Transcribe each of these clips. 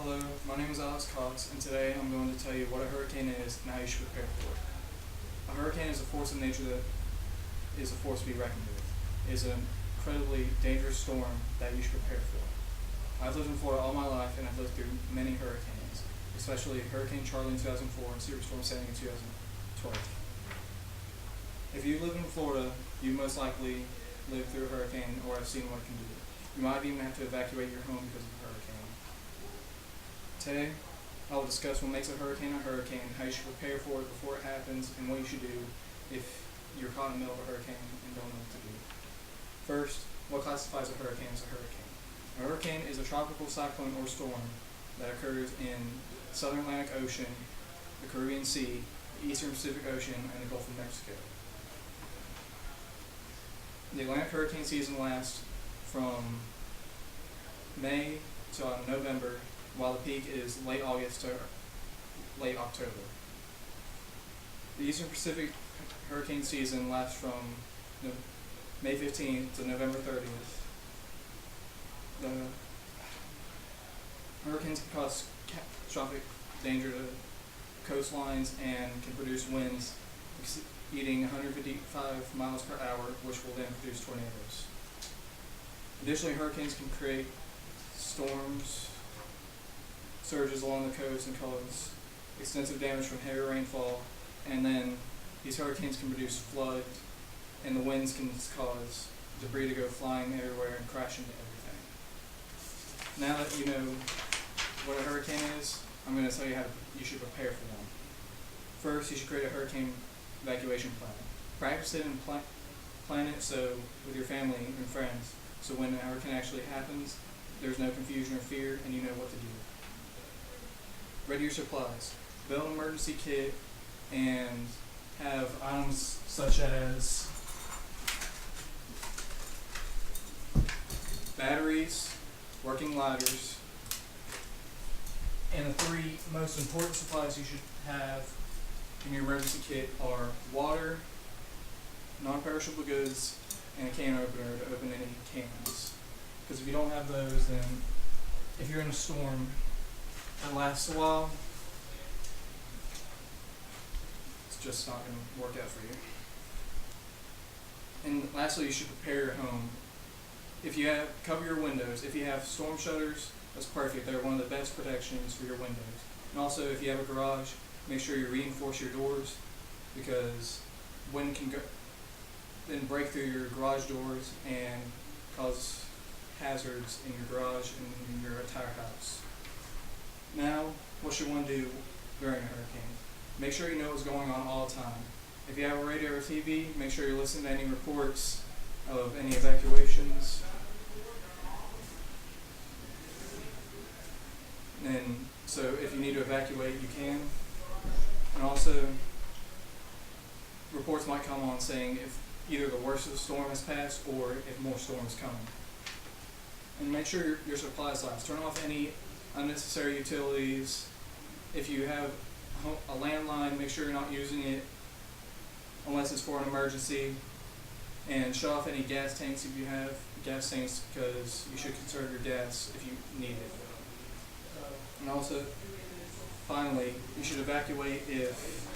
Hello, my name is Alex Cox, and today I'm going to tell you what a hurricane is and how you should prepare for it. A hurricane is a force of nature that is a force to be reckoned with. It is an incredibly dangerous storm that you should prepare for. I've lived in Florida all my life, and I've lived through many hurricanes, especially Hurricane Charley in 2004 and Superstorm Sandy in 2012. If you live in Florida, you most likely lived through a hurricane or have seen what it can do. You might even have to evacuate your home because of a hurricane. Today, I will discuss what makes a hurricane, how you should prepare for it before it happens, and what you should do if you're caught in the middle of a hurricane and don't know what to do. First, what classifies a hurricane as a hurricane? A hurricane is a tropical cyclone or storm that occurs in the Southern Atlantic Ocean, the Caribbean Sea, the Eastern Pacific Ocean, and the Gulf of Mexico. The Atlantic hurricane season lasts from May to November, while the peak is late August to late October. The Eastern Pacific hurricane season lasts from May 15th to November 30th. The hurricanes can cause catastrophic danger to coastlines and can produce winds exceeding 155 miles per hour, which will then produce tornadoes. Additionally, hurricanes can create storms, surges along the coast, and cause extensive damage from heavy rainfall, and then these hurricanes can produce flood, and the winds can cause debris to go flying everywhere and crash into everything. Now that you know what a hurricane is, I'm going to tell you how you should prepare for one. First, you should create a hurricane evacuation plan. Practice it and plan it with your family and friends, so when a hurricane actually happens, there's no confusion or fear, and you know what to do. Ready your supplies. Build an emergency kit and have items such as batteries, working lighters, and the three most important supplies you should have in your emergency kit are water, non-perishable goods, and a can opener to open any cans. Because if you don't have those, then if you're in a storm that lasts a while, it's just not going to work out for you. And lastly, you should prepare your home. Cover your windows. If you have storm shutters, that's perfect. They're one of the best protections for your windows. And also, if you have a garage, make sure you reinforce your doors, because wind can then break through your garage doors and cause hazards in your garage and in your entire house. Now, what you want to do during a hurricane? Make sure you know what's going on all the time. If you have a radio or TV, make sure you're listening to any reports of any evacuations. And so if you need to evacuate, you can. And also, reports might come on saying if either the worst of the storm has passed or if more storms coming. And make sure your supplies last. Turn off any unnecessary utilities. If you have a landline, make sure you're not using it unless it's for an emergency. And shut off any gas tanks if you have gas tanks, because you should conserve your gas if you need it. And also, finally, you should evacuate if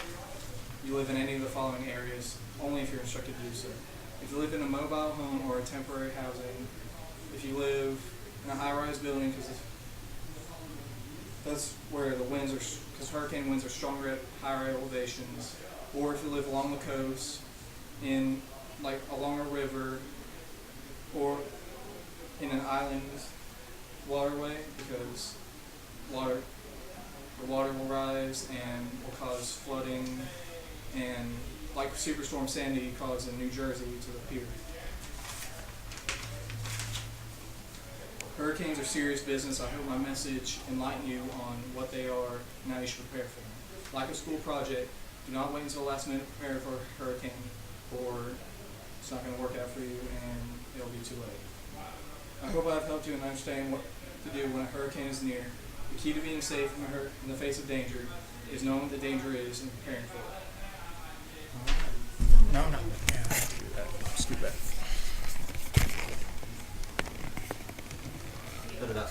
you live in any of the following areas, only if you're instructed to do so. If you live in a mobile home or a temporary housing, if you live in a high-rise building, because that's where the winds because hurricane winds are stronger at higher elevations, or if you live along the coast, along a river, or in an island waterway, because the water will rise and will cause flooding, and like Superstorm Sandy caused in New Jersey to the pier. Hurricanes are serious business. I hope my message enlightened you on what they are and how you should prepare for them. Like a school project, do not wait until the last minute to prepare for a hurricane, or it's not going to work out for you and it'll be too late. I hope I've helped you in understanding what to do when a hurricane is near. The key to being safe in the face of danger is knowing what the danger is and preparing for it. No. Yeah, do that. Scoot back. Put it up.